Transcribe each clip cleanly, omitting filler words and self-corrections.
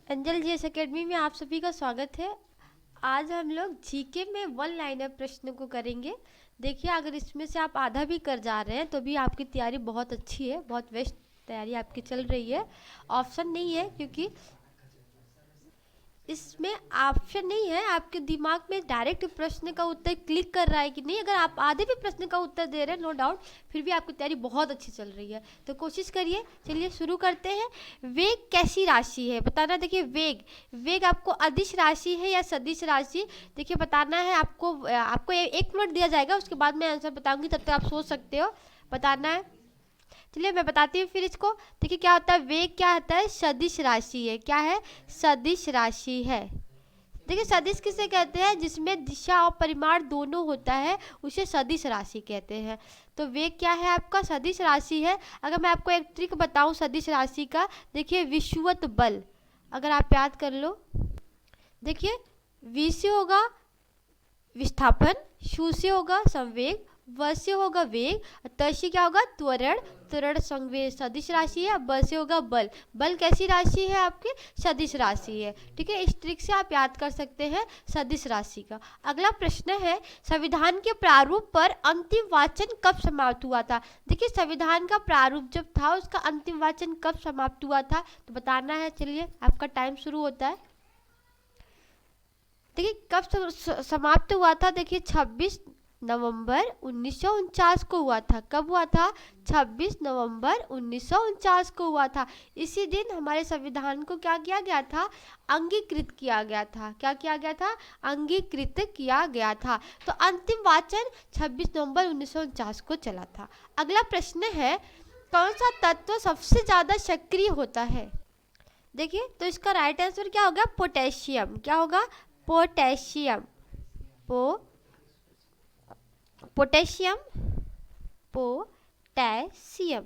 Angel GS academy में आप सभी का स्वागत है। आज हम लोग जीके में वन लाइनर प्रश्न को करेंगे। देखिए, अगर इसमें से आप आधा भी कर जा रहे हैं तो भी आपकी तैयारी बहुत अच्छी है, बहुत बेस्ट तैयारी आपकी चल रही है। ऑप्शन नहीं है क्योंकि इसमें ऑप्शन नहीं है, आपके दिमाग में डायरेक्ट प्रश्न का उत्तर क्लिक कर रहा है कि नहीं। अगर आप आधे भी प्रश्न का उत्तर दे रहे हैं, नो डाउट, फिर भी आपकी तैयारी बहुत अच्छी चल रही है, तो कोशिश करिए। चलिए शुरू करते हैं। वेग कैसी राशि है बताना। देखिए, वेग वेग आपको अदिश राशि है या सदिश राशि, देखिए बताना है आपको। आपको 1 मिनट दिया जाएगा, उसके बाद मैं आंसर बताऊंगी, तब तक आप सोच सकते हो, बताना है। चलिए मैं बताती हूँ फिर इसको। देखिए क्या होता है, वेग क्या होता है, सदिश राशि है। क्या है, सदिश राशि है। देखिए सदिश किसे कहते हैं, जिसमें दिशा और परिमाण दोनों होता है, उसे सदिश राशि कहते हैं। तो वेग क्या है, आपका सदिश राशि है। अगर मैं आपको एक ट्रिक बताऊं सदिश राशि का, देखिए विषुवत बल, अगर आप याद कर लो। देखिए, वी से होगा विस्थापन, शू से होगा संवेग, व से होगा वेग, त से क्या होगा, त्वरण, त्वरण संवेग सदिश राशि है। ब से होगा बल, बल कैसी राशि है आपकी, सदिश राशि है। ठीक है, इस ट्रिक से आप याद कर सकते हैं सदिश राशि का। अगला प्रश्न है, संविधान के प्रारूप पर अंतिम वाचन कब समाप्त हुआ था। देखिए, संविधान का प्रारूप जब था, उसका अंतिम वाचन कब समाप्त हुआ था, तो बताना है। चलिए, आपका टाइम शुरू होता है। देखिए कब समाप्त हुआ था, देखिए 26 नवंबर 1949 को हुआ था। कब हुआ था, 26 नवंबर 1949 को हुआ था। इसी दिन हमारे संविधान को क्या किया गया था, अंगीकृत किया गया था। क्या किया गया था, अंगीकृत किया गया था। तो अंतिम वाचन 26 नवंबर 1949 को चला था। अगला प्रश्न है, कौन सा तत्व सबसे ज्यादा सक्रिय होता है। देखिए, तो इसका राइट आंसर क्या होगा, पोटेशियम। क्या होगा, पोटेशियम। Potassium, potassium.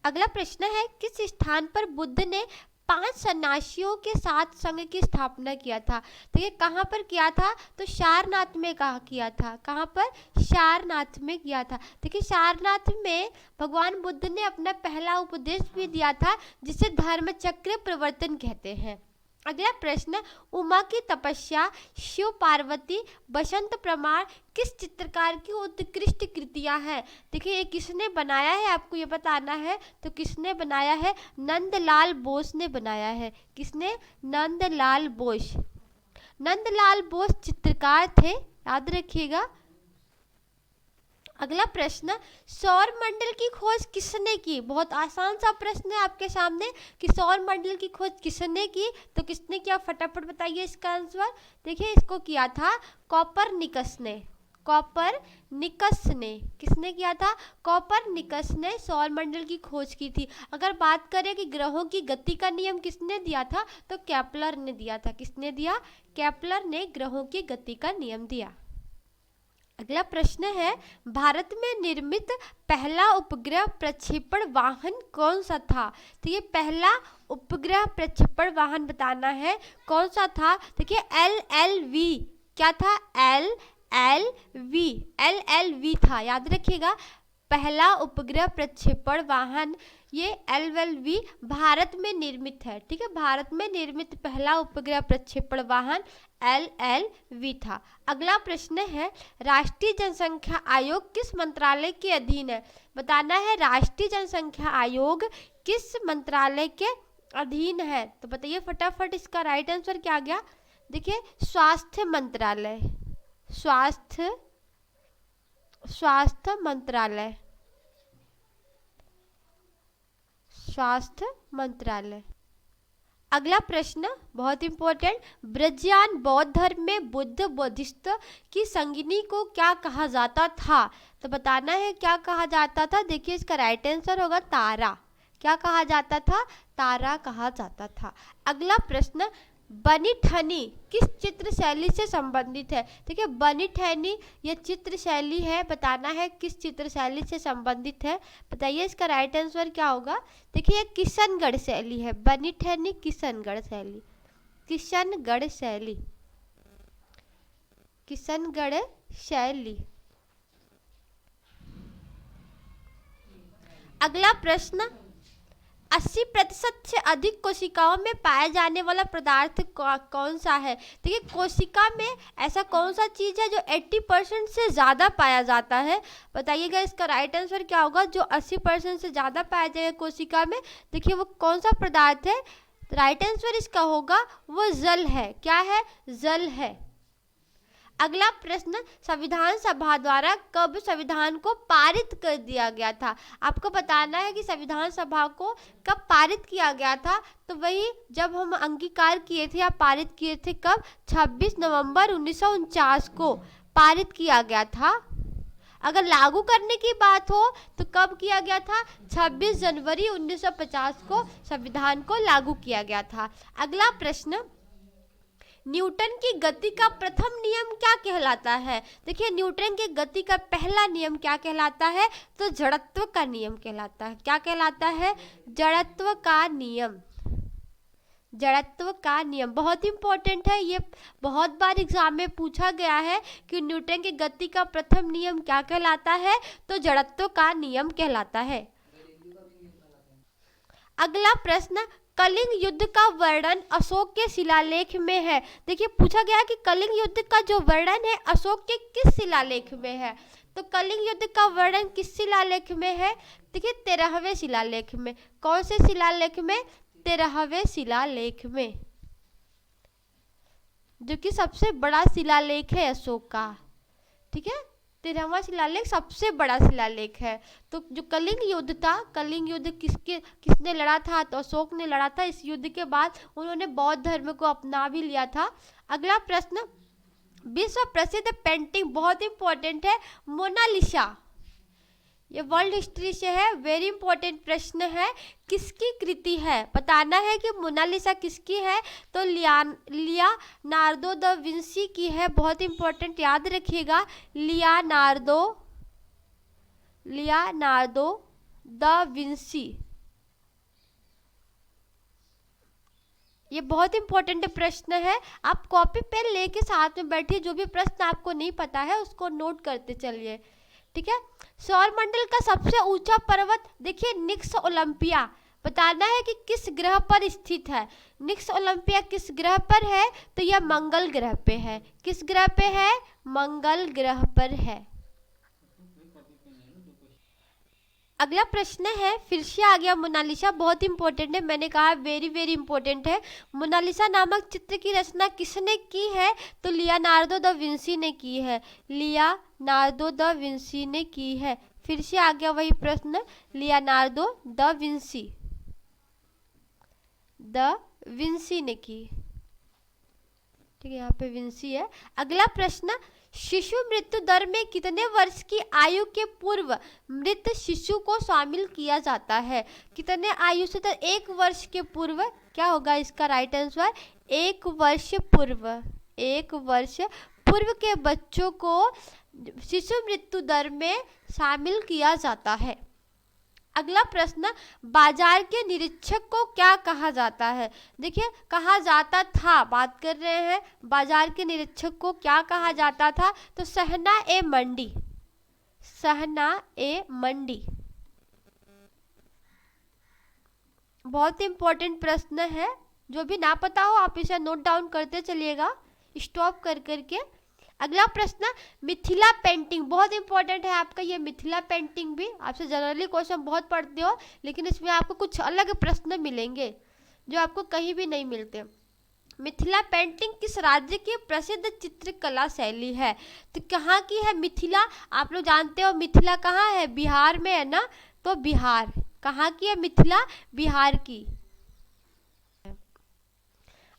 अगला प्रश्न है, किस स्थान पर बुद्ध ने 5 सन्यासियों के साथ संघ की स्थापना किया था। तो ये कहाँ पर किया था, तो सारनाथ में कहा किया था। कहाँ पर, सारनाथ में किया था। देखिए, सारनाथ में भगवान बुद्ध ने अपना पहला उपदेश भी दिया था, जिसे धर्म चक्र प्रवर्तन कहते हैं। अगला प्रश्न, उमा की तपस्या, शिव पार्वती, बसंत प्रमाण किस चित्रकार की उत्कृष्ट कृतियां हैं। देखिए, ये किसने बनाया है, आपको ये बताना है। तो किसने बनाया है, नंदलाल बोस ने बनाया है। किसने, नंदलाल बोस। नंदलाल बोस चित्रकार थे, याद रखिएगा। अगला प्रश्न, सौर मंडल की खोज किसने की। बहुत आसान सा प्रश्न है आपके सामने कि सौर मंडल की खोज किसने की, तो किसने किया, फटाफट बताइए इसका आंसर। देखिए, इसको किया था कॉपरनिकस ने। कॉपरनिकस ने, किसने किया था, कॉपरनिकस ने सौर मंडल की खोज की थी। अगर बात करें कि ग्रहों की गति का नियम किसने दिया था, तो केपलर ने दिया था। किसने दिया, केपलर ने ग्रहों की गति का नियम दिया। अगला प्रश्न है, भारत में निर्मित पहला उपग्रह प्रक्षेपण वाहन कौन सा था। तो ये पहला उपग्रह प्रक्षेपण वाहन बताना है, कौन सा था। देखिए, LLV। क्या था, LLV था, याद रखिएगा। पहला उपग्रह प्रक्षेपण वाहन ये LLV भारत में निर्मित है। ठीक है, भारत में निर्मित पहला उपग्रह प्रक्षेपण वाहन LLV था। अगला प्रश्न है, राष्ट्रीय जनसंख्या आयोग किस मंत्रालय के अधीन है। बताना है, राष्ट्रीय जनसंख्या आयोग किस मंत्रालय के अधीन है, तो बताइए फटाफट। इसका राइट आंसर क्या आ गया, देखिए स्वास्थ्य मंत्रालय। स्वास्थ्य मंत्रालय, स्वास्थ्य मंत्रालय। अगला प्रश्न बहुत इंपॉर्टेंट, ब्रजयान बौद्ध धर्म में बुद्ध बोधिसत्व की संगिनी को क्या कहा जाता था। तो बताना है क्या कहा जाता था। देखिए, इसका राइट आंसर होगा तारा। क्या कहा जाता था, तारा कहा जाता था। अगला प्रश्न, बनी ठनी किस चित्र शैली से संबंधित है। देखिए, बनी ठनी ये चित्र शैली है, बताना है किस चित्र शैली से संबंधित है। बताइए इसका राइट आंसर क्या होगा। देखिए, ये किशनगढ़ शैली है। बनी ठनी किशनगढ़ शैली, किशनगढ़ शैली, किशनगढ़ शैली। अगला प्रश्न, 80% से अधिक कोशिकाओं में पाया जाने वाला पदार्थ कौन सा है? देखिए कोशिका में ऐसा कौन सा चीज़ है जो 80% से ज़्यादा पाया जाता है? बताइएगा इसका राइट आंसर क्या होगा? जो 80% से ज़्यादा पाया जाएगा कोशिका में, देखिए वो कौन सा पदार्थ है? राइट आंसर इसका होगा वो जल है। क्या है? जल है। अगला प्रश्न, संविधान सभा द्वारा कब संविधान को पारित कर दिया गया था? आपको बताना है कि संविधान सभा को कब पारित किया गया था। तो वही जब हम अंगीकार किए थे या पारित किए थे, कब? 26 नवंबर 1949 को पारित किया गया था। अगर लागू करने की बात हो तो कब किया गया था? 26 जनवरी 1950 को संविधान को लागू किया गया था। अगला प्रश्न, न्यूटन की गति का प्रथम नियम क्या कहलाता है? देखिए न्यूटन की गति का पहला नियम क्या कहलाता है? तो जड़त्व का नियम कहलाता है। क्या कहलाता है? जड़त्व का नियम। जड़त्व का नियम बहुत इंपॉर्टेंट है, ये बहुत बार एग्जाम में पूछा गया है कि न्यूटन की गति का प्रथम नियम क्या कहलाता है? तो जड़त्व का नियम कहलाता है। अगला प्रश्न, कलिंग युद्ध का वर्णन अशोक के शिलालेख में है। देखिए पूछा गया कि कलिंग युद्ध का जो वर्णन है अशोक के किस शिलालेख में है? तो कलिंग युद्ध का वर्णन किस शिलालेख में है? देखिए 13वें शिलालेख में। कौन से शिलालेख में? 13वें शिलालेख में, जो कि सबसे बड़ा शिलालेख है अशोक का। ठीक है, 13वां शिलालेख सबसे बड़ा शिलालेख है। तो जो कलिंग युद्ध था, कलिंग युद्ध किसने लड़ा था? तो अशोक ने लड़ा था। इस युद्ध के बाद उन्होंने बौद्ध धर्म को अपना भी लिया था। अगला प्रश्न, विश्व प्रसिद्ध पेंटिंग बहुत इंपॉर्टेंट है, मोनालिसा, ये वर्ल्ड हिस्ट्री से है, वेरी इंपॉर्टेंट प्रश्न है। किसकी कृति है? बताना है कि मोनालिसा किसकी है? तो लियोनार्दो दा विंसी की है। बहुत इंपॉर्टेंट, याद रखिएगा, लियोनार्दो दा विंसी। ये बहुत इंपॉर्टेंट प्रश्न है। आप कॉपी पेन लेके साथ में बैठिए, जो भी प्रश्न आपको नहीं पता है उसको नोट करते चलिए। ठीक है, सौरमंडल का सबसे ऊंचा पर्वत, देखिए निक्स ओलंपिया। बताना है कि किस ग्रह पर स्थित है? निक्स ओलंपिया किस ग्रह पर है? तो यह मंगल ग्रह पे है। किस ग्रह पे है? मंगल ग्रह पर है। अगला प्रश्न है, फिर से आ गया मोनालिसा, बहुत इंपॉर्टेंट है। मैंने कहा वेरी वेरी इंपॉर्टेंट है। मोनालिसा नामक चित्र की रचना किसने की है? तो लियोनार्दो दा विंसी ने की है। लियोनार्दो दा विंसी ने की है। फिर से आ गया वही प्रश्न, लियोनार्दो दा विंसी ने की। ठीक है, यहाँ पे विंसी है। अगला प्रश्न, शिशु मृत्यु दर में कितने वर्ष की आयु के पूर्व मृत शिशु को शामिल किया जाता है? कितने आयु से? तो 1 वर्ष के पूर्व। क्या होगा इसका राइट आंसर? 1 वर्ष पूर्व। 1 वर्ष पूर्व के बच्चों को शिशु मृत्यु दर में शामिल किया जाता है। अगला प्रश्न, बाजार के निरीक्षक को क्या कहा जाता है? देखिए कहा जाता था, बात कर रहे हैं, बाजार के निरीक्षक को क्या कहा जाता था? तो सहना ए मंडी। सहना ए मंडी। बहुत इंपॉर्टेंट प्रश्न है, जो भी ना पता हो आप इसे नोट डाउन करते चलिएगा स्टॉप कर करके। अगला प्रश्न, मिथिला पेंटिंग बहुत इंपॉर्टेंट है आपका। ये मिथिला पेंटिंग भी आपसे जनरली क्वेश्चन बहुत पढ़ते हो, लेकिन इसमें आपको कुछ अलग प्रश्न मिलेंगे जो आपको कहीं भी नहीं मिलते। मिथिला पेंटिंग किस राज्य की प्रसिद्ध चित्रकला शैली है? तो कहाँ की है मिथिला? आप लोग जानते हो मिथिला कहाँ है? बिहार में है ना। तो बिहार, कहाँ की है मिथिला? बिहार की।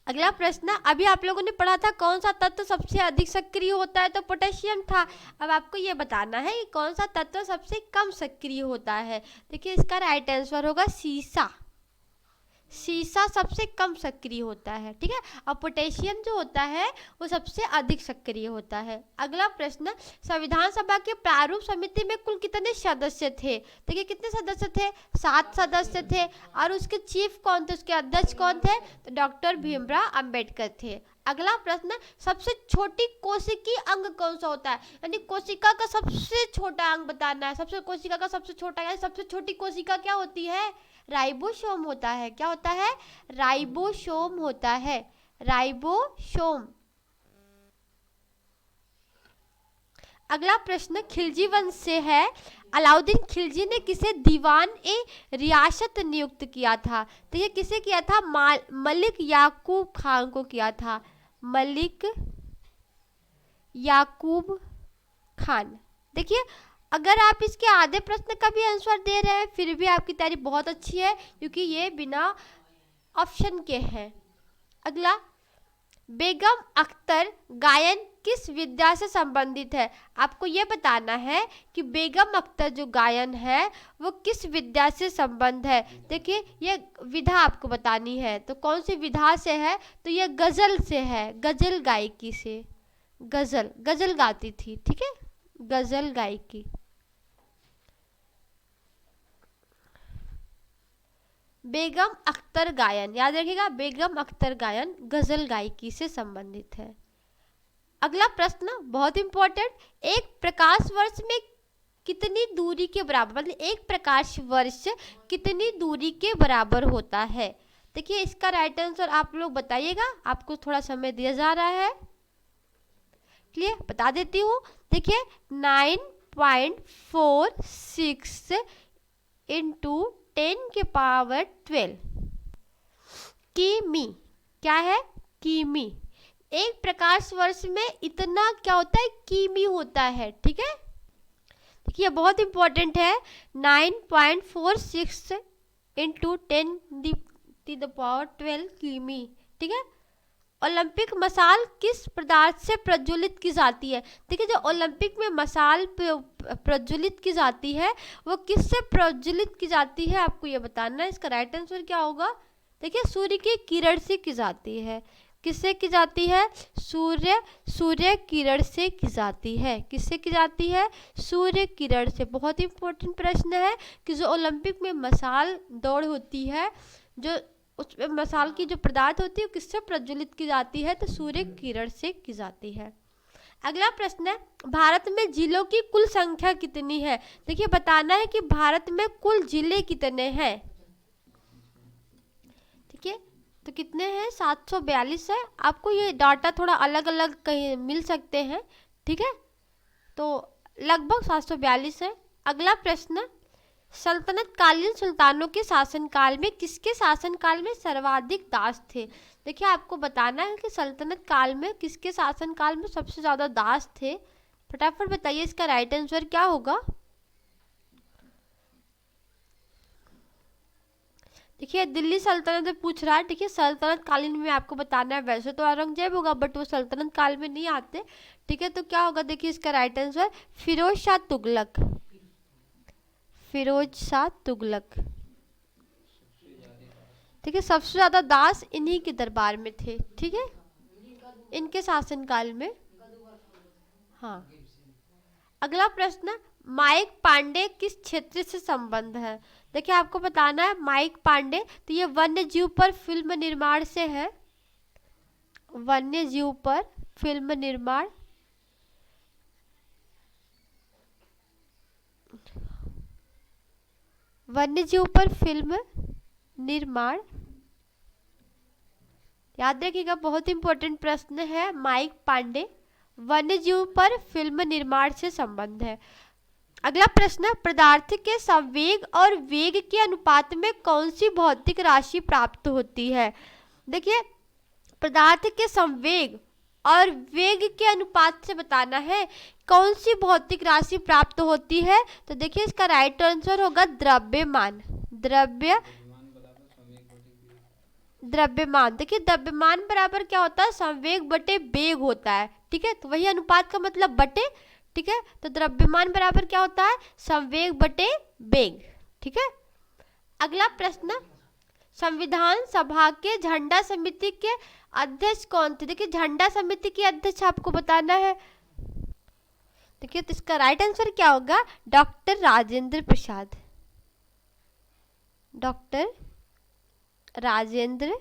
अगला प्रश्न, अभी आप लोगों ने पढ़ा था कौन सा तत्व सबसे अधिक सक्रिय होता है? तो पोटेशियम था। अब आपको ये बताना है कि कौन सा तत्व सबसे कम सक्रिय होता है। देखिए इसका राइट आंसर होगा सीसा। सीसा सबसे कम सक्रिय होता है। ठीक है, और पोटेशियम जो होता है वो सबसे अधिक सक्रिय होता है। अगला प्रश्न, संविधान सभा के प्रारूप समिति में कुल कितने सदस्य थे? देखिए कितने सदस्य थे? 7 सदस्य थे। और उसके चीफ कौन थे? उसके अध्यक्ष कौन थे? तो डॉक्टर भीमराव अंबेडकर थे। अगला प्रश्न, सबसे छोटी कोशिकीय अंग कौन सा होता है? यानी कोशिका का सबसे छोटा अंग बताना है। सबसे कोशिका का सबसे छोटा, यानी सबसे छोटी कोशिका क्या होती है? राइबोसोम होता है। क्या होता है? राइबोसोम होता है, राइबोसोम। अगला प्रश्न खिलजी वंश से है। अलाउद्दीन खिलजी ने किसे दीवान ए रियासत नियुक्त किया था? तो ये किसे किया था? मलिक याकूब खान को किया था, मलिक याकूब खान। देखिए, अगर आप इसके आधे प्रश्न का भी आंसर दे रहे हैं फिर भी आपकी तैयारी बहुत अच्छी है, क्योंकि ये बिना ऑप्शन के हैं। अगला, बेगम अख्तर गायन किस विधा से संबंधित है? आपको ये बताना है कि बेगम अख्तर जो गायन है वो किस विधा से संबंध है। देखिए, ये विधा आपको बतानी है, तो कौन सी विधा से है? तो ये गजल से है, गजल गायकी से। गजल गाती थी, ठीक है, गजल गायकी। बेगम अख्तर गायन, याद रखिएगा, बेगम अख्तर गायन गजल गायकी से संबंधित है। अगला प्रश्न बहुत इंपॉर्टेंट, एक प्रकाश वर्ष में कितनी दूरी के बराबर, मतलब एक प्रकाश वर्ष कितनी दूरी के बराबर होता है? देखिए, इसका राइट आंसर आप लोग बताइएगा, आपको थोड़ा समय दिया जा रहा है। क्लियर? बता देती हूँ। देखिए, 9.46 इंटू 10⁻12 किमी। क्या है? किमी। एक प्रकाश वर्ष में इतना क्या होता है? किमी होता है, ठीक है। देखिए, बहुत इंपॉर्टेंट है, 9.46 इंटू 10⁻12 किमी, ठीक है। ओलंपिक मसाल किस पदार्थ से प्रज्वलित की जाती है? देखिए, जो ओलंपिक में मसाल प्रज्वलित की जाती है वो किससे प्रज्वलित की जाती है, आपको ये बताना है। इसका राइट आंसर क्या होगा? देखिए, सूर्य की किरण से की जाती है। किससे की जाती है? सूर्य किरण से की जाती है। किससे की जाती है? सूर्य किरण से। बहुत इंपॉर्टेंट प्रश्न है कि जो ओलंपिक में मसाल दौड़ होती है, जो उसमें मसाल की जो पदार्थ होती है वो किससे प्रज्वलित की जाती है? तो सूर्य किरण से की जाती है। अगला प्रश्न है, भारत में जिलों की कुल संख्या कितनी है? देखिए, बताना है कि भारत में कुल जिले कितने हैं। ठीक है, तो कितने हैं? 742 है। आपको ये डाटा थोड़ा अलग अलग कहीं मिल सकते हैं, ठीक है, तो लगभग 742 है। अगला प्रश्न, सल्तनत कालीन सुल्तानों के शासनकाल में किसके शासनकाल में सर्वाधिक दास थे? देखिए, आपको बताना है कि सल्तनत काल में किसके शासनकाल में सबसे ज़्यादा दास थे। फटाफट बताइए, इसका राइट आंसर क्या होगा। देखिए, दिल्ली सल्तनत में पूछ रहा है। देखिए, सल्तनत कालीन में आपको बताना है, वैसे तो औरंगजेब होगा बट वो सल्तनत काल में नहीं आते, ठीक है। तो क्या होगा? देखिए, इसका राइट आंसर फिरोज शाह तुगलक। फिरोज शाह तुगलक, ठीक है। सबसे ज्यादा दास इन्हीं के दरबार में थे, ठीक है, इनके शासनकाल में। हाँ। अगला प्रश्न, माइक पांडे किस क्षेत्र से संबंध है? देखिए, आपको बताना है माइक पांडे, तो ये वन्य जीव पर फिल्म निर्माण से है। वन्य जीव पर फिल्म निर्माण, वन्य जीव पर फिल्म निर्माण, याद रखिएगा, बहुत इंपॉर्टेंट प्रश्न है। माइक पांडे, वन्य जीव पर फिल्म निर्माण से संबंध है। अगला प्रश्न, पदार्थ के संवेग और वेग के अनुपात में कौन सी भौतिक राशि प्राप्त होती है? देखिए, पदार्थ के संवेग और वेग के अनुपात से बताना है कौन सी भौतिक राशि प्राप्त होती है। तो देखिए, इसका राइट आंसर होगा द्रव्यमान। द्रव्यमान। देखिए, द्रव्यमान बराबर क्या होता है? संवेग बटे वेग होता है, ठीक है, तो वही अनुपात का मतलब बटे, ठीक है। तो द्रव्यमान बराबर क्या होता है? संवेग बटे वेग, ठीक है। अगला प्रश्न, संविधान सभा के झंडा समिति के अध्यक्ष कौन थे? देखिए, झंडा समिति के अध्यक्ष आपको बताना है। देखिए, तो इसका राइट आंसर क्या होगा? डॉक्टर राजेंद्र प्रसाद। डॉक्टर राजेंद्र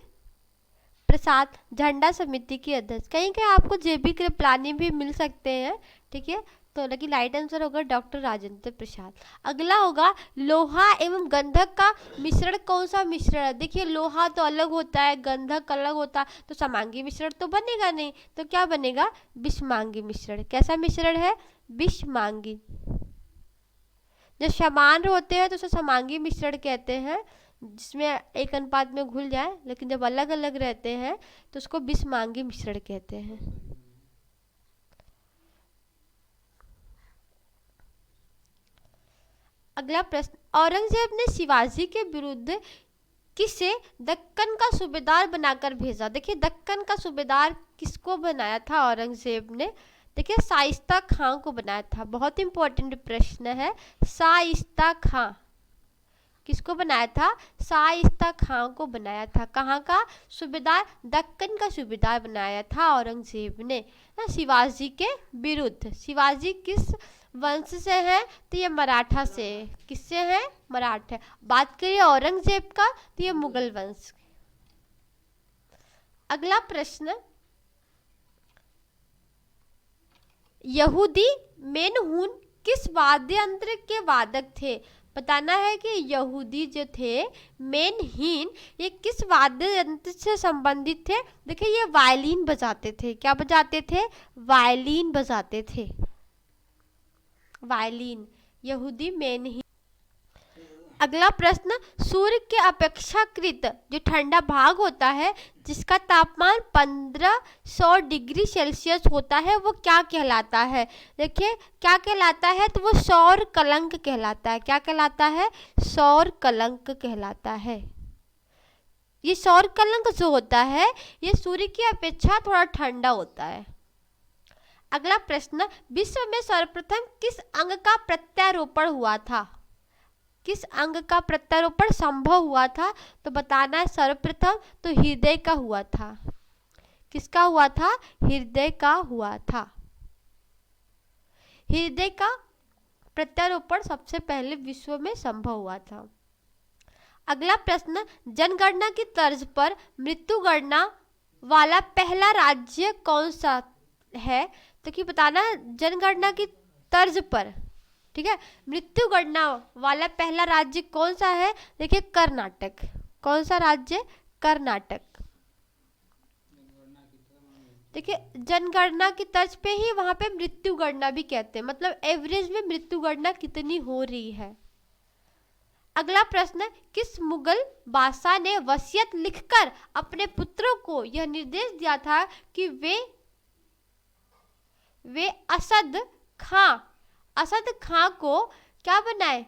प्रसाद झंडा समिति के अध्यक्ष। कहीं कहीं आपको जेबी कृपलानी भी मिल सकते हैं, ठीक है, तो लेकिन राइट आंसर होगा डॉक्टर राजेंद्र प्रसाद। अगला होगा लोहा एवं गंधक का मिश्रण कौन सा मिश्रण है। देखिए लोहा तो अलग होता है, गंधक अलग होता है, तो समांगी मिश्रण तो बनेगा नहीं, तो क्या बनेगा, विषमांगी मिश्रण। कैसा मिश्रण है, विषमांगी। जब समान होते हैं तो उसे समांगी मिश्रण कहते हैं, जिसमें एक अनुपात में घुल जाए, लेकिन जब अलग अलग रहते हैं तो उसको विषमांगी मिश्रण कहते हैं। अगला प्रश्न, औरंगजेब ने शिवाजी के विरुद्ध किसे दक्कन का सूबेदार बनाकर भेजा। देखिए दक्कन का सूबेदार किसको बनाया था औरंगजेब ने, देखिए शाइस्ता खां को बनाया था। बहुत इंपॉर्टेंट प्रश्न है, शाइस्ता खां किसको बनाया था, शाइस्ता खां को बनाया था। कहाँ का सूबेदार, दक्कन का सूबेदार बनाया था औरंगजेब ने शिवाजी के विरुद्ध। शिवाजी किस वंश से है, तो ये मराठा से। किससे है, मराठा। बात करिए औरंगजेब का तो ये मुगल वंश। अगला प्रश्न, यहूदी मेनहून किस वाद्य यंत्र के वादक थे। बताना है कि यहूदी जो थे मेनहीन, ये किस वाद्य यंत्र से संबंधित थे। देखिए ये वायलिन बजाते थे। क्या बजाते थे, वायलिन बजाते थे, वायलिन, यहूदी मेनहीन। अगला प्रश्न, सूर्य के अपेक्षाकृत जो ठंडा भाग होता है जिसका तापमान 1500 डिग्री सेल्सियस होता है वो क्या कहलाता है। देखिए क्या कहलाता है, तो वो सौर कलंक कहलाता है। क्या कहलाता है, सौर कलंक कहलाता है। ये सौर कलंक जो होता है ये सूर्य की अपेक्षा थोड़ा ठंडा होता है। अगला प्रश्न, विश्व में सर्वप्रथम किस अंग का प्रत्यारोपण हुआ था। किस अंग का प्रत्यारोपण संभव हुआ था, तो बताना है सर्वप्रथम तो हृदय का हुआ था। किसका हुआ था, हृदय का हुआ था। हृदय का प्रत्यारोपण सबसे पहले विश्व में संभव हुआ था। अगला प्रश्न, जनगणना की तर्ज पर मृत्यु गणना वाला पहला राज्य कौन सा है। तो कि बताना जनगणना की तर्ज पर, ठीक है, मृत्यु गणना वाला पहला राज्य कौन सा है। देखिए कर्नाटक। कौन सा राज्य, कर्नाटक। देखिए जनगणना की तर्ज पे ही वहां पे मृत्यु गणना भी कहते हैं, मतलब एवरेज में मृत्यु गणना कितनी हो रही है। अगला प्रश्न, किस मुगल बादशाह ने वसीयत लिखकर अपने पुत्रों को यह निर्देश दिया था कि वे असद खां को क्या बनाए,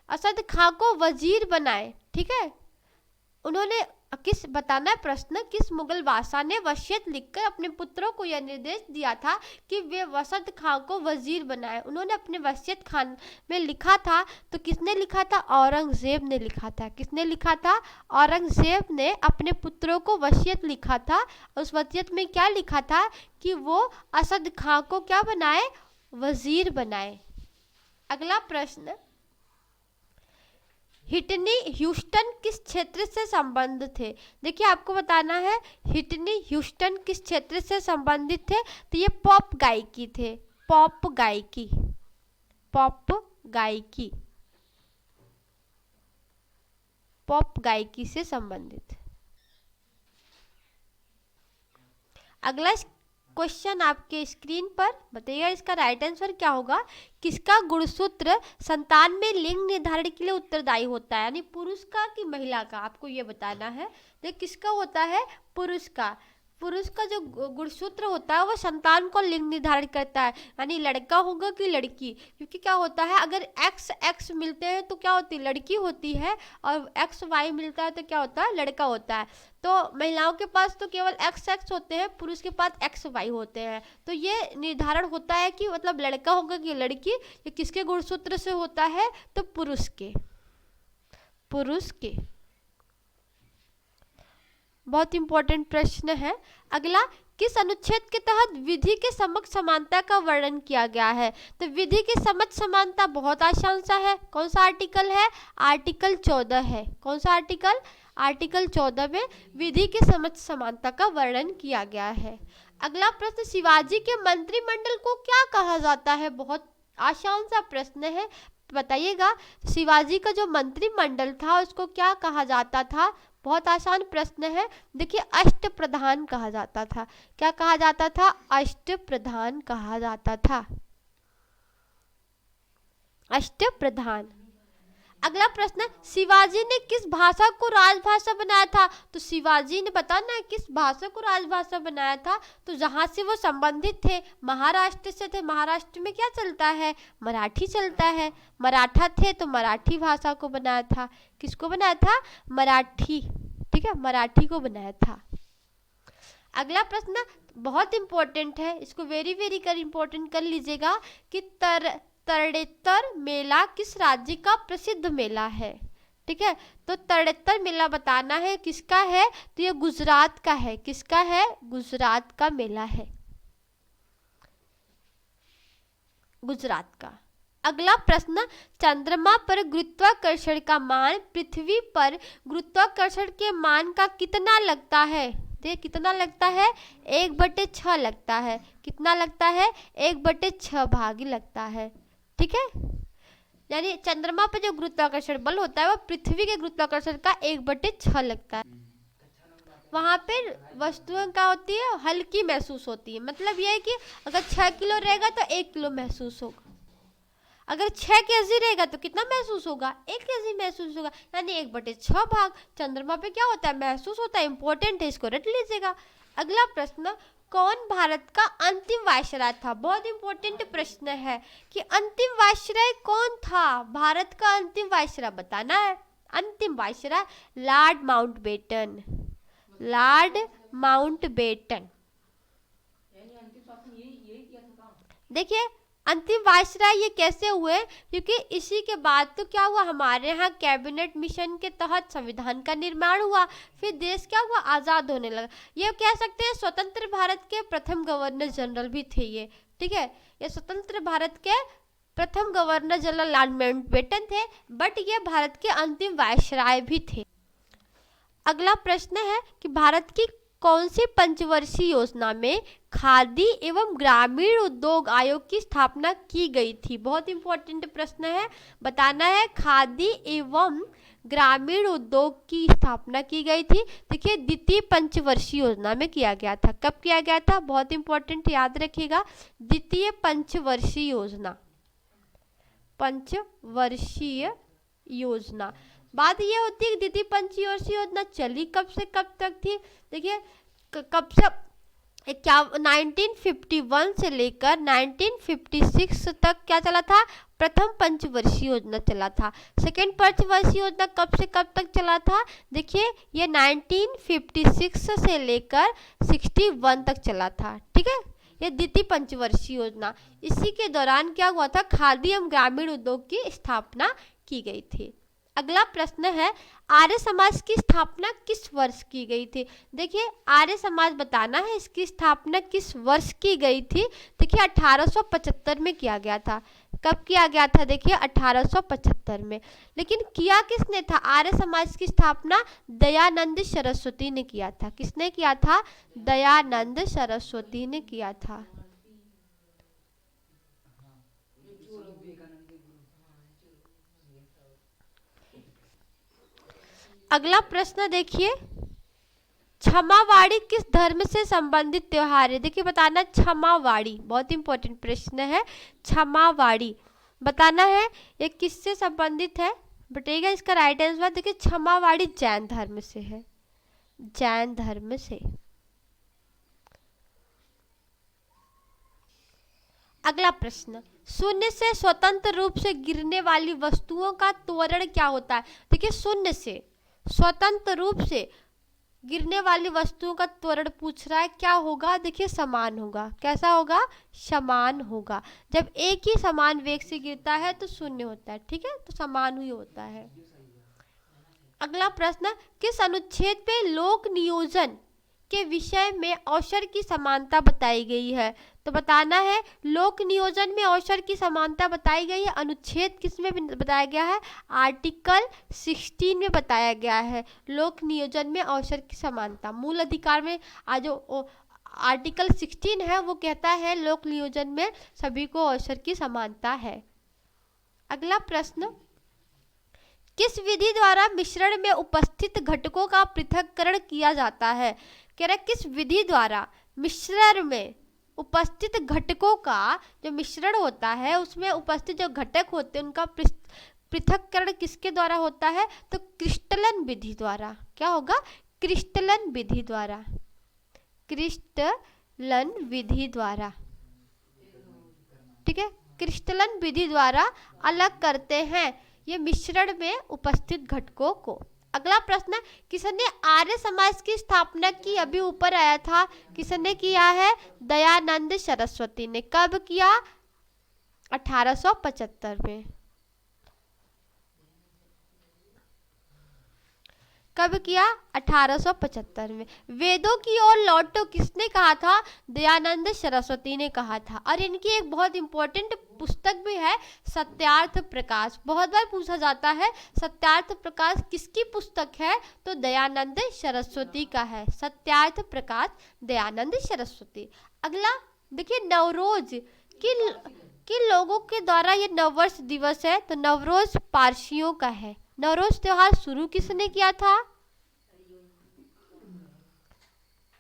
असद खां को वजीर बनाए। ठीक है, उन्होंने किस, बताना है प्रश्न, किस मुगल बादशाह ने वसीयत लिखकर अपने पुत्रों को यह निर्देश दिया था कि वे असद खां को वजीर बनाए। उन्होंने अपने वसीयत खान में लिखा था, तो किसने लिखा था, औरंगजेब ने लिखा था। किसने लिखा था, औरंगजेब ने अपने पुत्रों को वसीयत लिखा था। उस वसीयत में क्या लिखा था कि वो असद खां को क्या बनाए, वजीर बनाए। अगला प्रश्न, हिटनी ह्यूस्टन किस क्षेत्र से संबंधित थे। देखिए आपको बताना है हिटनी ह्यूस्टन किस क्षेत्र से संबंधित थे, तो ये पॉप गायकी थे। पॉप गायकी, पॉप गायकी, पॉप गायकी से संबंधित। अगला क्वेश्चन आपके स्क्रीन पर, बताइएगा इसका राइट आंसर क्या होगा। किसका गुणसूत्र संतान में लिंग निर्धारण के लिए उत्तरदायी होता है, यानी पुरुष का कि महिला का, आपको ये बताना है। देखिए किसका होता है, पुरुष का। पुरुष का जो गुणसूत्र होता है वो संतान को लिंग निर्धारण करता है, यानी लड़का होगा कि लड़की। क्योंकि क्या होता है, अगर एक्स एक्स मिलते हैं तो क्या होती है, लड़की होती है, और एक्स वाई मिलता है तो क्या होता है, लड़का होता है। तो महिलाओं के पास तो केवल एक्स एक्स होते हैं, पुरुष के पास एक्स वाई होते हैं। तो ये निर्धारण होता है कि मतलब लड़का होगा कि लड़की, ये किसके गुणसूत्र से होता है, तो पुरुष के, पुरुष के। बहुत इंपॉर्टेंट प्रश्न है। अगला, किस अनुच्छेद के तहत विधि के समक्ष समानता का वर्णन किया गया है। तो विधि की समक्ष समानता बहुत आसान सा है। कौन सा आर्टिकल है, आर्टिकल 14 है। कौन सा आर्टिकल, आर्टिकल 14 में विधि की समक्ष समानता का वर्णन किया गया है। अगला प्रश्न, शिवाजी के मंत्रिमंडल को क्या कहा जाता है? बहुत आसान सा प्रश्न है, बताइएगा। शिवाजी का जो मंत्रिमंडल था उसको क्या कहा जाता था? बहुत आसान प्रश्न है। देखिए, अष्टप्रधान कहा जाता था। क्या कहा जाता था? अष्टप्रधान कहा जाता था, अष्टप्रधान। अगला प्रश्न, शिवाजी ने किस भाषा को राजभाषा बनाया था? तो शिवाजी ने बताना है किस भाषा को राजभाषा बनाया था। तो जहाँ से वो संबंधित थे, महाराष्ट्र से थे। महाराष्ट्र में क्या चलता है? मराठी चलता है। मराठा थे तो मराठी भाषा को बनाया था। किसको बनाया था? मराठी, ठीक है, मराठी को बनाया था। अगला प्रश्न बहुत इंपॉर्टेंट है, इसको वेरी वेरी कर इंपॉर्टेंट कर लीजिएगा कि तरणेतर मेला किस राज्य का प्रसिद्ध मेला है? ठीक है, तो तरणेतर मेला बताना है किसका है? तो ये गुजरात का है। किसका है? गुजरात का मेला है, गुजरात का। अगला प्रश्न, चंद्रमा पर गुरुत्वाकर्षण का मान पृथ्वी पर गुरुत्वाकर्षण के मान का कितना लगता है? देखिए, कितना लगता है? 1/6 लगता है। कितना लगता है? 1/6 भाग लगता है, ठीक है। यानी चंद्रमा पर जो गुरुत्वाकर्षण बल होता है वो पृथ्वी के गुरुत्वाकर्षण का 1/6 लगता है। वहाँ पे वस्तुएं क्या होती है? हल्की महसूस होती है। मतलब ये है कि अगर 6 किलो रहेगा तो 1 किलो महसूस होगा। अगर 6 केजी रहेगा तो कितना महसूस होगा? 1 केजी महसूस होगा। यानी 1/6 भाग चंद्रमा पे क्या होता है? महसूस होता है। इंपॉर्टेंट है, इसको रट लीजिएगा। अगला प्रश्न, कौन भारत का अंतिम वायसराय था? बहुत इंपॉर्टेंट प्रश्न है कि अंतिम वायसराय कौन था? भारत का अंतिम वायसराय बताना है। अंतिम viceroy Lord Mountbatten, Lord Mountbatten. देखिए, अंतिम वायसराय ये कैसे हुए? क्योंकि इसी के बाद तो क्या हुआ, हमारे यहाँ कैबिनेट मिशन के तहत संविधान का निर्माण हुआ, फिर देश क्या हुआ? आज़ाद होने लगा। ये कह सकते हैं स्वतंत्र भारत के प्रथम गवर्नर जनरल भी थे ये, ठीक है। ये स्वतंत्र भारत के प्रथम गवर्नर जनरल लॉर्ड माउंटबेटन थे, बट ये भारत के अंतिम वायसराय भी थे। अगला प्रश्न है कि भारत की कौन सी पंचवर्षीय योजना में खादी एवं ग्रामीण उद्योग आयोग की स्थापना की गई थी? बहुत इंपॉर्टेंट प्रश्न है, बताना है। खादी एवं ग्रामीण उद्योग की स्थापना की गई थी। देखिए, द्वितीय पंचवर्षीय योजना में किया गया था। कब किया गया था? बहुत इंपॉर्टेंट, याद रखिएगा। द्वितीय पंचवर्षीय योजना, पंचवर्षीय योजना। बात ये होती है कि द्वितीय पंचवर्षीय योजना चली कब से कब तक थी? देखिए, कब से 1951 से लेकर 1956 तक क्या चला था? प्रथम पंचवर्षीय योजना चला था। सेकेंड पंचवर्षीय योजना कब से कब तक चला था? देखिए, ये 1956 से लेकर 61 तक चला था, ठीक है। ये द्वितीय पंचवर्षीय योजना, इसी के दौरान क्या हुआ था? खादी एवं ग्रामीण उद्योग की स्थापना की गई थी। अगला प्रश्न है, आर्य समाज की स्थापना किस वर्ष की गई थी? देखिए, आर्य समाज बताना है इसकी स्थापना किस वर्ष की गई थी। देखिए, 1875 में किया गया था। कब किया गया था? देखिए, 1875 में। लेकिन किया किसने था? आर्य समाज की स्थापना दयानंद सरस्वती ने किया था। किसने किया था? दयानंद सरस्वती ने किया था। अगला प्रश्न देखिए, क्षमावाड़ी किस धर्म से संबंधित त्योहार है? देखिए, बताना क्षमावाड़ी, बहुत इंपॉर्टेंट प्रश्न है। क्षमावाड़ी बताना है ये किससे संबंधित है, बताइएगा। इसका राइट आंसर देखिए, क्षमावाड़ी जैन धर्म से है, जैन धर्म से। अगला प्रश्न, शून्य से स्वतंत्र रूप से गिरने वाली वस्तुओं का त्वरण क्या होता है? देखिए, शून्य से स्वतंत्र रूप से गिरने वाली वस्तुओं का त्वरण पूछ रहा है, क्या होगा? देखिए, समान होगा। कैसा होगा? समान होगा। जब एक ही समान वेग से गिरता है तो शून्य होता है, ठीक है, तो समान ही होता है। अगला प्रश्न, किस अनुच्छेद पे लोक नियोजन के विषय में अवसर की समानता बताई गई है? तो बताना है, लोक नियोजन में अवसर की समानता बताई गई है। अनुच्छेद किस में बताया गया है? आर्टिकल 16 में बताया गया है लोक नियोजन में अवसर की समानता। मूल अधिकार में आज आर्टिकल 16 है वो कहता है लोक नियोजन में सभी को अवसर की समानता है। अगला प्रश्न, किस विधि द्वारा मिश्रण में उपस्थित घटकों का पृथक्करण किया जाता है? कह रहा है किस विधि द्वारा मिश्रण में उपस्थित घटकों का, जो मिश्रण होता है उसमें उपस्थित जो घटक होते हैं उनका पृथक्करण किसके द्वारा होता है? तो क्रिस्टलन विधि द्वारा। क्या होगा? क्रिस्टलन विधि द्वारा। क्रिस्टलन विधि द्वारा, ठीक है, क्रिस्टलन विधि द्वारा अलग करते हैं ये मिश्रण में उपस्थित घटकों को। अगला प्रश्न, किसने आर्य समाज की स्थापना की? अभी ऊपर आया था, किसने किया है? दयानंद सरस्वती ने। कब किया? 1875 में। कब किया? 1875 में। वेदों की ओर लौटो किसने कहा था? दयानंद सरस्वती ने कहा था। और इनकी एक बहुत इंपॉर्टेंट पुस्तक भी है, सत्यार्थ प्रकाश। बहुत बार पूछा जाता है सत्यार्थ प्रकाश किसकी पुस्तक है? तो दयानंद सरस्वती का है। सत्यार्थ प्रकाश दयानंद सरस्वती। अगला देखिए, नवरोज किन लोगों के द्वारा ये नववर्ष दिवस है? तो नवरोज पारसियों का है। नवरोज त्योहार शुरू किसने किया था?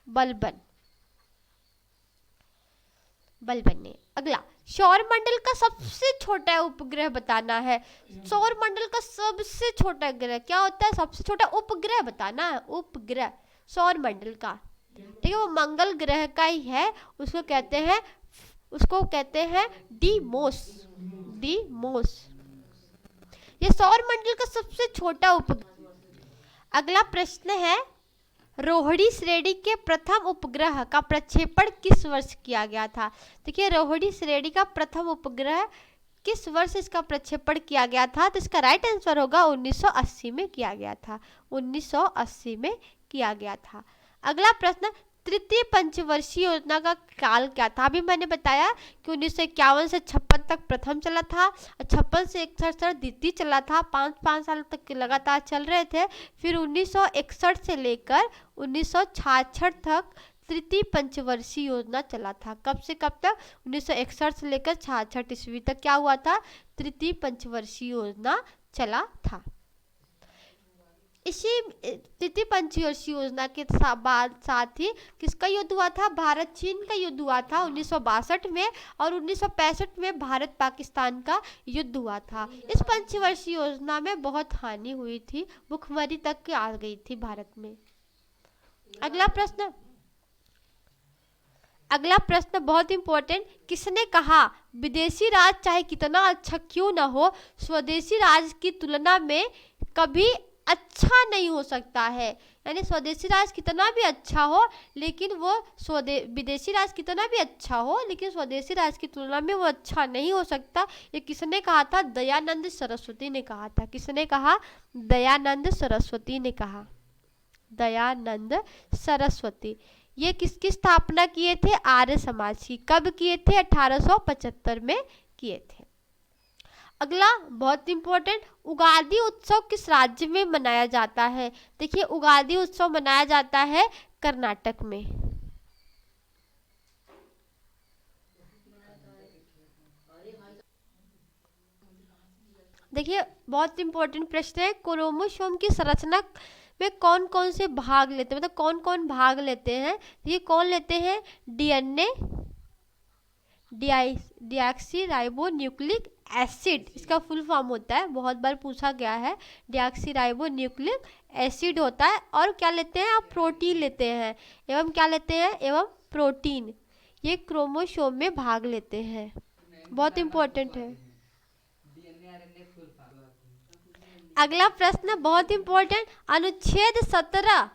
बलबन ने। अगला, सौरमंडल का सबसे छोटा उपग्रह बताना है। सौरमंडल का सबसे छोटा ग्रह क्या होता है? सबसे छोटा उपग्रह बताना है। उपग्रह सौरमंडल का, ठीक है, वो मंगल ग्रह का ही है। उसको कहते हैं डीमोस। ये सौरमंडल का सबसे छोटा उपग्रह। अगला प्रश्न है, रोहिणी श्रेणी के प्रथम उपग्रह का प्रक्षेपण किस वर्ष किया गया था? देखिए, रोहिणी श्रेणी का प्रथम उपग्रह किस वर्ष इसका प्रक्षेपण किया गया था? तो इसका राइट आंसर होगा 1980 में किया गया था। 1980 में किया गया था। अगला प्रश्न, तृतीय पंचवर्षीय योजना का काल क्या था? अभी मैंने बताया कि 1951 से 56 तक प्रथम चला था, 56 से 61 तक द्वितीय चला था। 5 साल तक लगातार चल रहे थे। फिर 1961 से लेकर 1966 तक तृतीय पंचवर्षीय योजना चला था। कब से कब तक? 1961 से लेकर 66 ईस्वी तक क्या हुआ था? तृतीय पंचवर्षीय योजना चला था। इसी तृतीय पंचवर्षीय योजना के साथ ही किसका युद्ध हुआ था? भारत चीन का युद्ध हुआ था 1962 में, और 1965 में भारत पाकिस्तान का युद्ध हुआ था। इस पंचवर्षीय योजना में बहुत हानि हुई थी, भुखमरी तक आ गई थी भारत में। अगला प्रश्न बहुत इंपॉर्टेंट, किसने कहा विदेशी राज चाहे कितना अच्छा क्यों ना हो, स्वदेशी राज की तुलना में कभी अच्छा नहीं हो सकता है? यानी स्वदेशी राज कितना भी अच्छा हो लेकिन वो विदेशी राज कितना भी अच्छा हो लेकिन स्वदेशी राज की तुलना में वो अच्छा नहीं हो सकता। ये किसने कहा था? दयानंद सरस्वती ने कहा था। किसने कहा? दयानंद सरस्वती ने कहा। दयानंद सरस्वती। ये किसकी स्थापना किए थे? आर्य समाज की। कब किए थे? 1875 में किए थे। अगला बहुत इंपॉर्टेंट, उगादि उत्सव किस राज्य में मनाया जाता है? देखिए, उगादि उत्सव मनाया जाता है कर्नाटक में। देखिए, बहुत इंपॉर्टेंट प्रश्न है, क्रोमोसोम की संरचना में कौन कौन से भाग लेते हैं, मतलब कौन कौन भाग लेते हैं? ये कौन लेते हैं? DNA, deoxy ribo nucleic acid, इसका फुल फॉर्म होता है, बहुत बार पूछा गया है। डीऑक्सी राइबो न्यूक्लिक एसिड होता है। और क्या लेते हैं? आप प्रोटीन लेते हैं, एवं क्या लेते हैं? एवं प्रोटीन, ये क्रोमोसोम में भाग लेते हैं। बहुत इंपॉर्टेंट है। अगला प्रश्न बहुत इंपॉर्टेंट, अनुच्छेद 17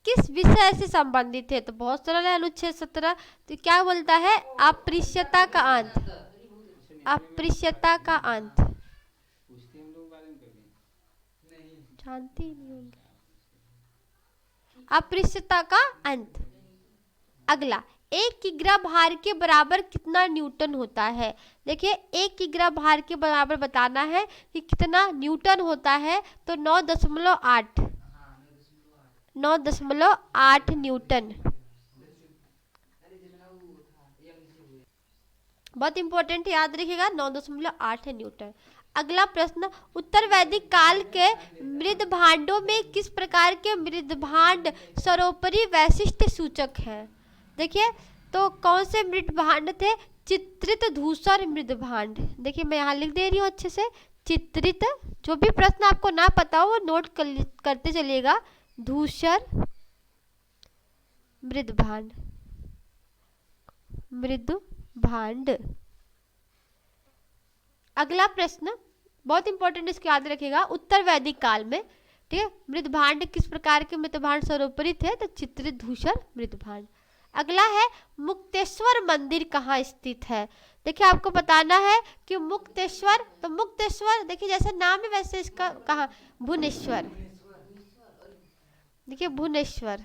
किस विषय से संबंधित है? तो बहुत सरल है अनुच्छेद 17। तो क्या बोलता है? अस्पृश्यता का अंत। अस्पृश्यता का अंत जानते ही नहीं होंगे। अस्पृश्यता का अंत। अगला, 1 किग्रा भार के बराबर कितना न्यूटन होता है? देखिए, 1 किग्रा भार के बराबर बताना है कि कितना न्यूटन होता है। तो 9.8 न्यूटन। बहुत इंपॉर्टेंट है, याद रखिएगा, 9.8 है न्यूटन। अगला प्रश्न, उत्तर वैदिक काल के मृद भांडों में किस प्रकार के मृद भांड सर्वोपरि वैशिष्ट सूचक हैं? देखिए, तो कौन से मृद भांड थे? चित्रित धूसर मृद भांड। देखिए मैं यहाँ लिख दे रही हूँ अच्छे से, चित्रित। जो भी प्रश्न आपको ना पता हो वो नोट करते चलिएगा। धूसर मृद भांड, मृदु भांड। अगला प्रश्न बहुत इंपॉर्टेंट, इसको याद रखिएगा। उत्तर वैदिक काल में, ठीक है, मृद भांड किस प्रकार के मृद भांड सर्वोपरि थे? तो चित्रित धूसर मृद भांड। अगला है, मुक्तेश्वर मंदिर कहाँ स्थित है? देखिए आपको बताना है कि मुक्तेश्वर, तो मुक्तेश्वर देखिए जैसे नाम है वैसे इसका कहाँ, भुवनेश्वर। देखिए भुवनेश्वर,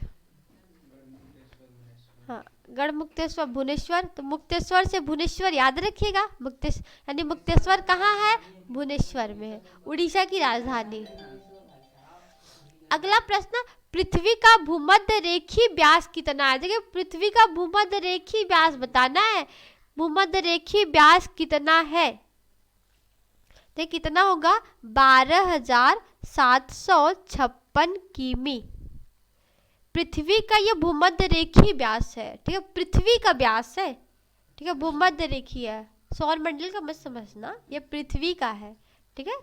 हाँ, गढ़ मुक्तेश्वर भुवनेश्वर। तो मुक्तेश्वर से भुवनेश्वर याद रखिएगा। यानी मुक्तेश्वर कहाँ है? भुवनेश्वर में है, उड़ीसा की राजधानी। अगला प्रश्न, पृथ्वी का भूमध्य रेखी व्यास कितना है? देखिए पृथ्वी का भूमध्य रेखी व्यास बताना है। भूमध्य रेखी व्यास कितना है? देखिए कितना होगा? 12,756 किमी। पृथ्वी का ये भूमध्य रेखी व्यास है, ठीक है, पृथ्वी का व्यास है, ठीक है, भूमध्य रेखी है, सौर मंडल का मत समझना, ये पृथ्वी का है, ठीक है।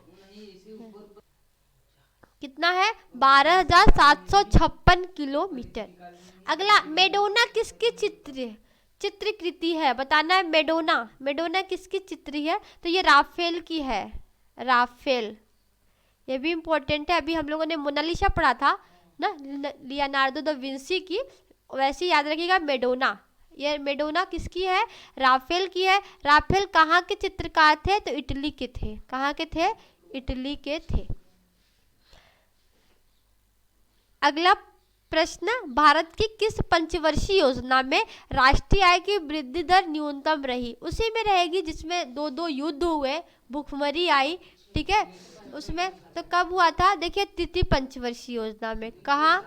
कितना है? 12,756 किलोमीटर। अगला, मेडोना किसकी चित्रकृति है? बताना है। मेडोना किसकी चित्र है? तो ये राफेल की है, राफेल। ये भी इम्पोर्टेंट है, अभी हम लोगों ने मोनालिसा पढ़ा था ना, लियोनार्डो दा विंसी की, वैसे याद रखिएगा मेडोना। ये मेडोना किसकी है? राफेल की है। राफेल कहाँ के चित्रकार थे? तो इटली के थे। कहाँ के थे? इटली के थे। अगला प्रश्न, भारत की किस पंचवर्षीय योजना में राष्ट्रीय आय की वृद्धि दर न्यूनतम रही? उसी में रहेगी जिसमें 2 युद्ध हुए, भूखमरी आई, ठीक है, उसमें। तो कब हुआ था? देखिए तृतीय पंचवर्षीय योजना में। कहाँ?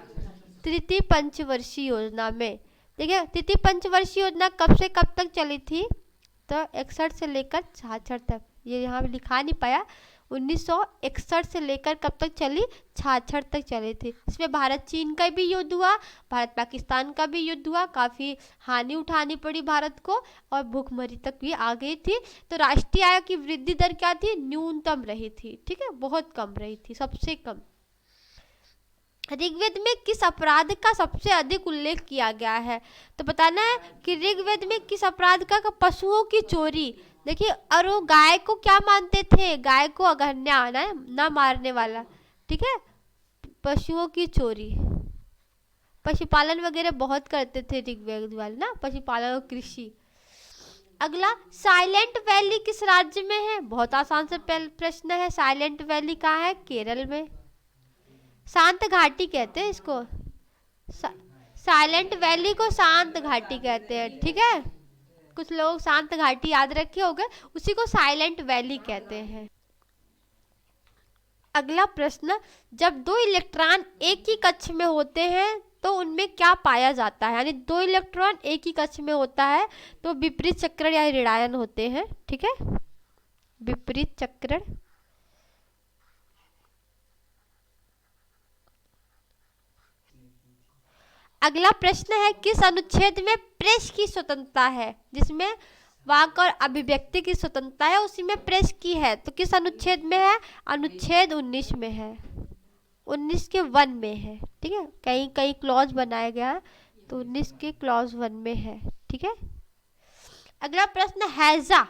तृतीय पंचवर्षीय योजना में। देखिए तृतीय पंचवर्षीय योजना कब से कब तक चली थी? तो 61 से लेकर 66 तक। ये यहाँ लिखा नहीं पाया, 1961 से लेकर कब तक चली? 66 तक चली थी। इसमें भारत चीन का भी युद्ध हुआ, भारत पाकिस्तान का भी युद्ध हुआ, काफ़ी हानि उठानी पड़ी भारत को, और भूखमरी तक भी आ गई थी। तो राष्ट्रीय आय की वृद्धि दर क्या थी? न्यूनतम रही थी, ठीक है, बहुत कम रही थी, सबसे कम। ऋग्वेद में किस अपराध का सबसे अधिक उल्लेख किया गया है? तो बताना है कि ऋग्वेद में किस अपराध का? पशुओं की चोरी। देखिए, और वो गाय को क्या मानते थे? गाय को अगन्या, ना मारने वाला, ठीक है। पशुओं की चोरी, पशुपालन वगैरह बहुत करते थे ऋग्वेद वाले ना, पशुपालन और कृषि। अगला, साइलेंट वैली किस राज्य में है? बहुत आसान से प्रश्न है। साइलेंट वैली कहाँ है? केरल में। शांत घाटी कहते हैं इसको, साइलेंट वैली को शांत घाटी कहते हैं, ठीक है। कुछ लोग शांत घाटी याद रखे होंगे, उसी को साइलेंट वैली कहते हैं। अगला प्रश्न, जब 2 इलेक्ट्रॉन एक ही कक्ष में होते हैं तो उनमें क्या पाया जाता है? यानी 2 इलेक्ट्रॉन एक ही कक्ष में होता है तो विपरीत चक्रण या ऋणायन होते हैं, ठीक है, विपरीत चक्रण। अगला प्रश्न है, किस अनुच्छेद में प्रेस की स्वतंत्रता है? जिसमें वाक और अभिव्यक्ति की स्वतंत्रता है, उसी में प्रेस की है। तो किस अनुच्छेद में है? अनुच्छेद 19 में है, 19 के 1 में है, ठीक है। कहीं कहीं क्लॉज बनाया गया है, तो 19 के क्लॉज 1 में है, ठीक है। अगला प्रश्न, हैजा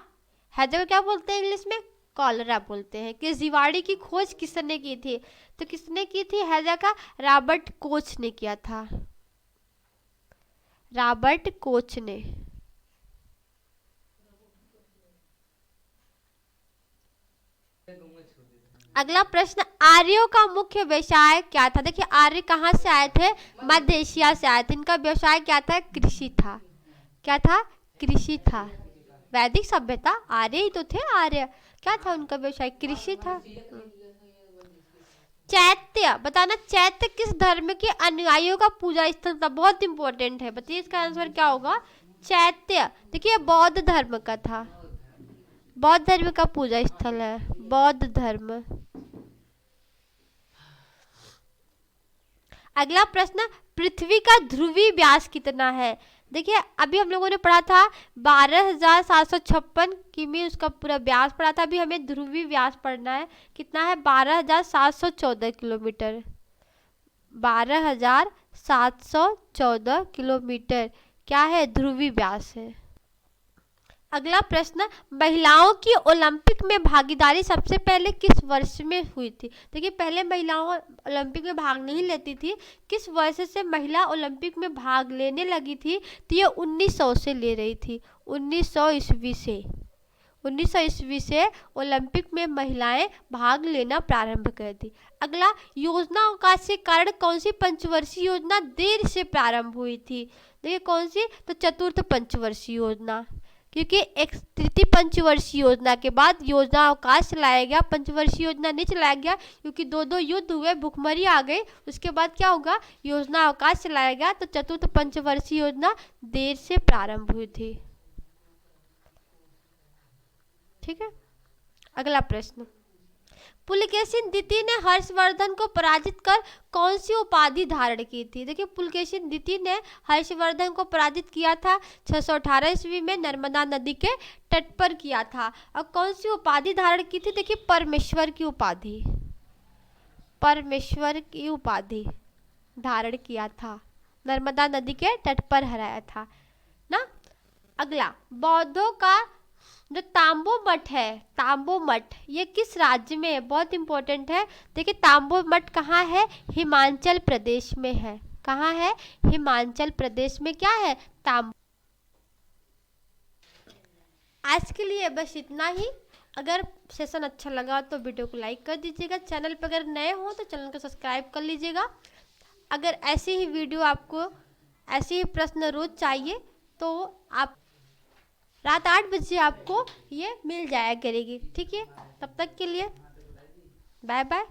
को क्या बोलते हैं इंग्लिश में? कॉलरा बोलते हैं। कि जीवाणु की खोज किसने की थी? तो किसने की थी हैजा का? रॉबर्ट कोच ने किया था, रॉबर्ट कोच ने। अगला प्रश्न, आर्यों का मुख्य व्यवसाय क्या था? देखिए आर्य कहाँ से आए थे? मध्य एशिया से आए थे। इनका व्यवसाय क्या था? कृषि था। क्या था? कृषि था। वैदिक सभ्यता, आर्य ही तो थे। आर्य क्या था उनका व्यवसाय? कृषि था। चैत्य, बताना चैत्य किस धर्म के अनुयायियों का पूजा स्थल था? बहुत इंपॉर्टेंट है, बताइए इसका आंसर क्या होगा? चैत्य देखिए बौद्ध धर्म का था, बौद्ध धर्म का पूजा स्थल है, बौद्ध धर्म। अगला प्रश्न, पृथ्वी का ध्रुवीय व्यास कितना है? देखिए अभी हम लोगों ने पढ़ा था 12,756 किमी, उसका पूरा व्यास पढ़ा था। अभी हमें ध्रुवीय व्यास पढ़ना है, कितना है? 12,714 किलोमीटर। 12,714 किलोमीटर क्या है? ध्रुवीय व्यास है। अगला प्रश्न, महिलाओं की ओलंपिक में भागीदारी सबसे पहले किस वर्ष में हुई थी? देखिए पहले महिलाओं ओलंपिक में भाग नहीं लेती थी, किस वर्ष से महिला ओलंपिक में भाग लेने लगी थी? तो ये 1900 से ले रही थी, 1900 ईस्वी से। 1900 ईस्वी से ओलंपिक में महिलाएं भाग लेना प्रारंभ कर दी। अगला, योजना अवकाश के कारण कौन सी पंचवर्षीय योजना देर से प्रारंभ हुई थी? देखिए कौन सी? तो चतुर्थ पंचवर्षीय योजना, क्योंकि एक तृतीय पंचवर्षीय योजना के बाद योजना अवकाश चलाया गया, पंचवर्षीय योजना नहीं चलाया गया क्योंकि दो युद्ध हुए, भुखमरी आ गई, उसके बाद क्या होगा? योजना अवकाश चलाया गया। तो चतुर्थ पंचवर्षीय योजना देर से प्रारंभ हुई थी। ठीक है। अगला प्रश्न, पुलकेशिन द्वितीय ने हर्षवर्धन को पराजित कर कौन सी उपाधि धारण की थी? देखिए पुलकेशिन द्वितीय ने हर्षवर्धन को पराजित किया था 618 ईस्वी में नर्मदा नदी के तट पर किया था। और कौन सी उपाधि धारण की थी? देखिए परमेश्वर की उपाधि, परमेश्वर की उपाधि धारण किया था, नर्मदा नदी के तट पर हराया था ना। अगला, बौद्धों का जो तांबो मठ है, तांबो मठ, ये किस राज्य में है? बहुत इंपॉर्टेंट है। देखिए तांबो मठ कहाँ है? हिमाचल प्रदेश में है। कहाँ है? हिमाचल प्रदेश में क्या है? तांबो। आज के लिए बस इतना ही। अगर सेशन अच्छा लगा तो वीडियो को लाइक कर दीजिएगा, चैनल पर अगर नए हो तो चैनल को सब्सक्राइब कर लीजिएगा। अगर ऐसे ही वीडियो आपको, ऐसे ही प्रश्न रोज चाहिए तो आप रात 8 बजे आपको ये मिल जाया करेगी। ठीक है, तब तक के लिए बाय बाय।